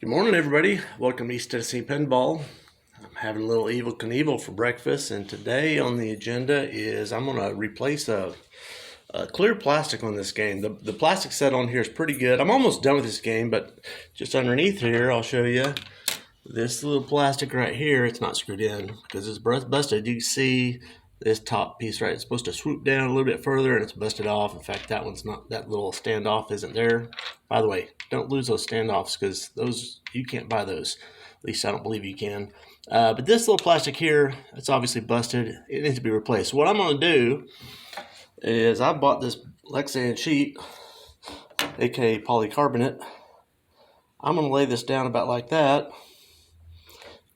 Good morning, everybody. Welcome to East Tennessee Pinball. I'm having a little Evel Knievel for breakfast, and today on the agenda is I'm going to replace a clear plastic on this game. The plastic set on here is pretty good. I'm almost done with this game, but just underneath here, I'll show you this little plastic right here. It's not screwed in because it's busted. You can see this top piece, right? It's supposed to swoop down a little bit further, and it's busted off. In fact, that one's not, that little standoff isn't there. By the way, don't lose those standoffs because those, you can't buy those. At least I don't believe you can. But this little plastic here, it's obviously busted. It needs to be replaced. So what I'm going to do is I bought this Lexan sheet, aka polycarbonate. I'm going to lay this down about like that.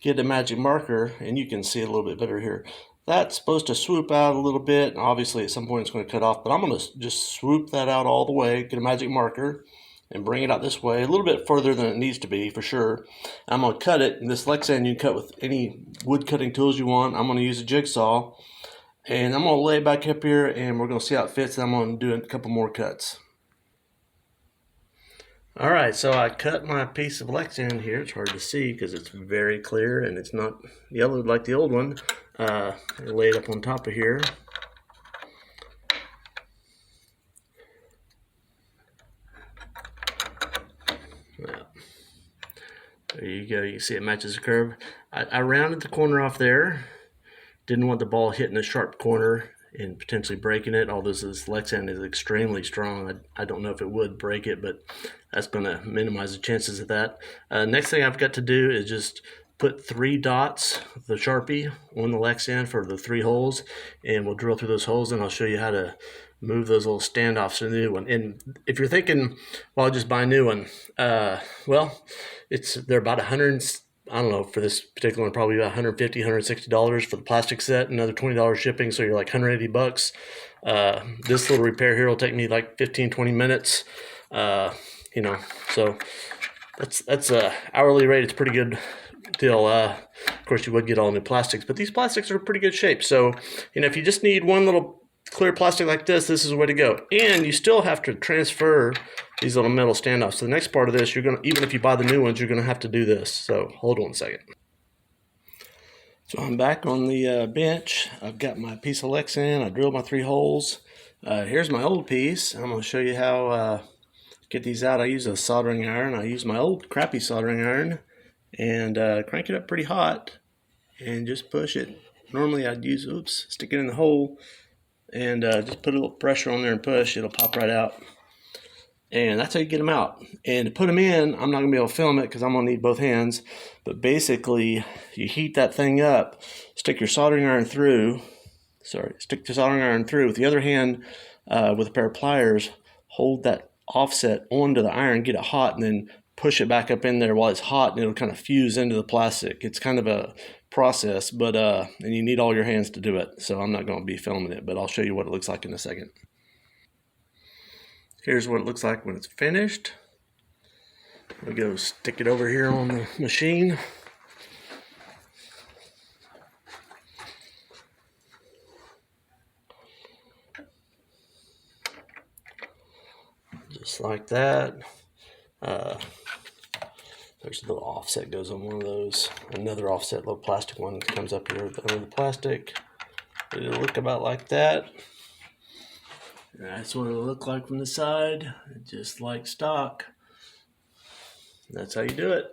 Get a magic marker, and you can see it a little bit better here. That's supposed to swoop out a little bit. Obviously, at some point it's going to cut off, but I'm going to just swoop that out all the way, get a magic marker, and bring it out this way, a little bit further than it needs to be, for sure. I'm going to cut it, and this Lexan you can cut with any wood cutting tools you want. I'm going to use a jigsaw, and I'm going to lay it back up here, and we're going to see how it fits, and I'm going to do a couple more cuts. Alright, so I cut my piece of Lexan here. It's hard to see because it's very clear and it's not yellowed like the old one. I lay it up on top of here. There you go. You see it matches the curve. I rounded the corner off there. Didn't want the ball hitting a sharp corner and potentially breaking it, although this Lexan is extremely strong. I don't know if it would break it, but that's going to minimize the chances of that. Next thing I've got to do is just put 3 dots of the Sharpie on the Lexan for the 3 holes, and we'll drill through those holes, and I'll show you how to move those little standoffs to the new one. And if you're thinking, well, I'll just buy a new one, well, they're about 100. I don't know, for this particular one, probably about $150, $160 for the plastic set, another $20 shipping, so you're like $180. This little repair here will take me like 15-20 minutes. You know, so that's a hourly rate. It's a pretty good deal. Of course, you would get all new plastics, but these plastics are in pretty good shape. So, you know, if you just need one little clear plastic like this is the way to go. And you still have to transfer these little metal standoffs. So the next part of this, you're gonna, even if you buy the new ones, you're gonna have to do this. So hold on a second. So I'm back on the bench. I've got my piece of Lexan. I drilled my 3 holes. Here's my old piece. I'm gonna show you how get these out. I use a soldering iron. I use my old crappy soldering iron and crank it up pretty hot and just push it. Normally I'd use, stick it in the hole and just put a little pressure on there and push. It'll pop right out. And that's how you get them out. And to put them in, I'm not going to be able to film it because I'm going to need both hands. But basically, you heat that thing up, stick your soldering iron through. Stick the soldering iron through. With the other hand, with a pair of pliers, hold that offset onto the iron, get it hot, and then push it back up in there while it's hot, and it'll kind of fuse into the plastic. It's kind of a process, but and you need all your hands to do it. So I'm not going to be filming it, but I'll show you what it looks like in a second. Here's what it looks like when it's finished. We go stick it over here on the machine. Just like that. There's a little offset goes on one of those. Another offset, little plastic one comes up here under the plastic. It'll look about like that. That's what it'll look like from the side, just like stock. That's how you do it.